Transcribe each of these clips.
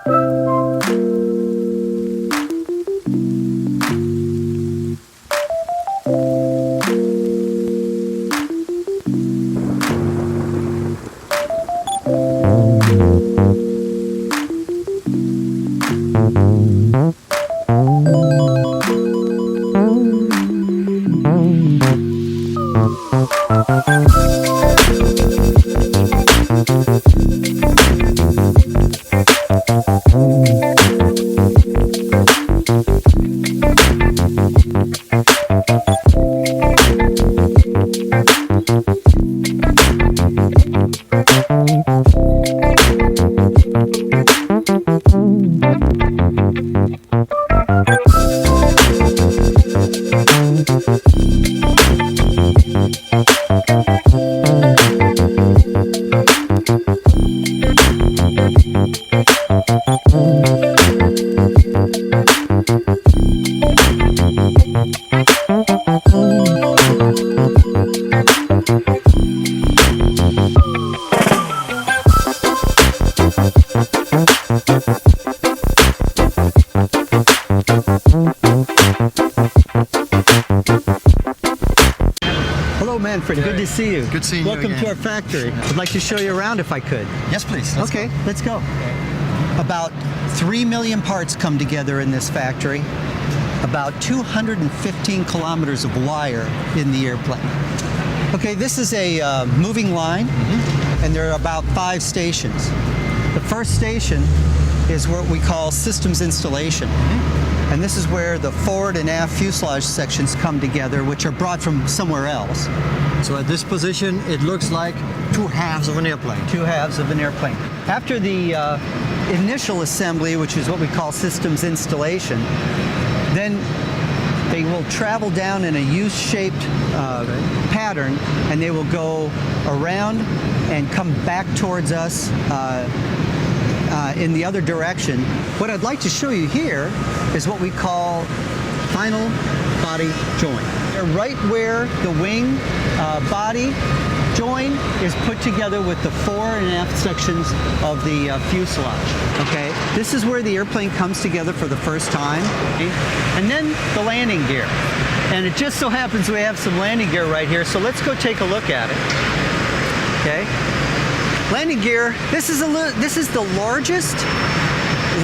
Hello, Manfred. Good to see you. Good seeing you Welcome again. to our factory. I'd like to show you around if I could. Yes, please. Let's go. About 3 million parts come together in this factory. About 215 kilometers of wire in the airplane. Okay, this is a moving line, and there are about 5 stations. The first station is what we call systems installation. And this is where the forward and aft fuselage sections come together, which are brought from somewhere else. So at this position, it looks like 2 halves of an airplane. 2 halves of an airplane. After the initial assembly, which is what we call systems installation, then they will travel down in a U-shaped pattern, and they will go around and come back towards us in the other direction. What I'd like to show you here is what we call final body join. They're right where the wing body join is put together with the fore and aft sections of the fuselage. Okay, this is where the airplane comes together for the first time. Okay? And then the landing gear. And it just so happens we have some landing gear right here, so let's go take a look at it. Okay. Landing gear, this is the largest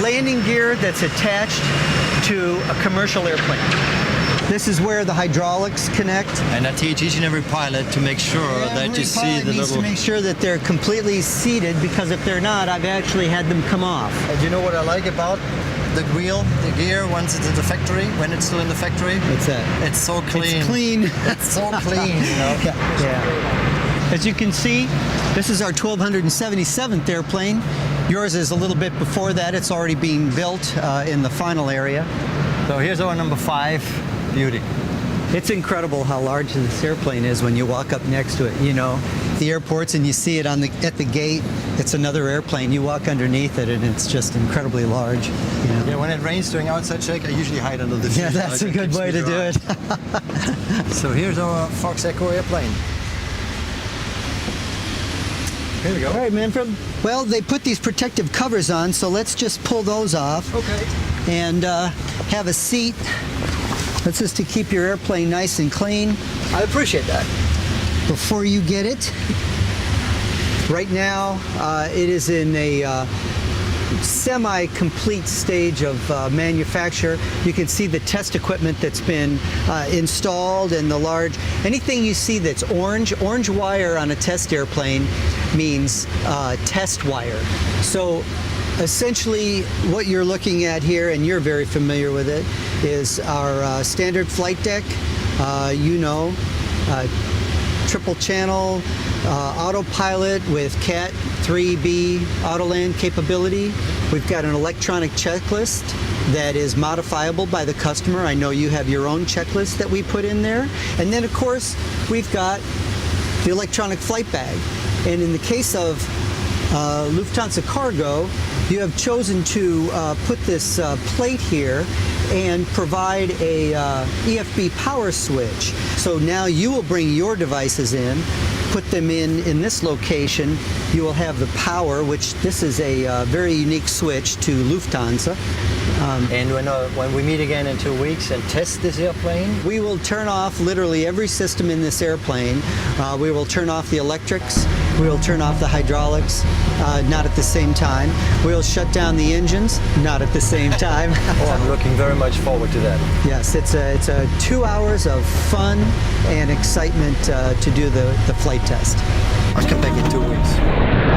landing gear that's attached to a commercial airplane. This is where the hydraulics connect. And I teach each and every pilot to make sure that you see the little... to make sure that they're completely seated, because if they're not, I've actually had them come off. Do you know what I like about the wheel, the gear, once it's in the factory, when it's still in the factory? What's that? It's so clean. It's clean. It's so clean, you know? Yeah. As you can see, this is our 1277th airplane. Yours is a little bit before that. It's already being built in the final area. So here's our number 5, Beauty. It's incredible how large this airplane is when you walk up next to it. You know, the airports and you see it at the gate. It's another airplane. You walk underneath it and it's just incredibly large. You know? Yeah, when it rains during outside check, I usually hide under the Yeah, that's a good way to do it. So here's our Fox Echo airplane. Here we go. All right, Manfred. Well, they put these protective covers on, so let's just pull those off. Okay. And have a seat. That's just to keep your airplane nice and clean. I appreciate that. Before you get it, right now it is in a semi-complete stage of manufacture. You can see the test equipment that's been installed, and the large, anything you see that's orange wire on a test airplane means test wire. So essentially what you're looking at here, and you're very familiar with it, is our standard flight deck. Triple channel autopilot with Cat 3B Autoland capability. We've got an electronic checklist that is modifiable by the customer. I know you have your own checklist that we put in there. And then of course we've got the electronic flight bag. And in the case of Lufthansa Cargo, you have chosen to put this plate here and provide a EFB power switch. So now you will bring your devices in, put them in this location, you will have the power, which this is a very unique switch to Lufthansa. And when we meet again in 2 weeks and test this airplane, We will turn off literally every system in this airplane. We will turn off the electrics. We will turn off the hydraulics, not at the same time. We will shut down the engines, not at the same time. oh, I'm looking very much forward to that. Yes, it's a 2 hours of fun and excitement to do the flight test. I'll come back in 2 weeks.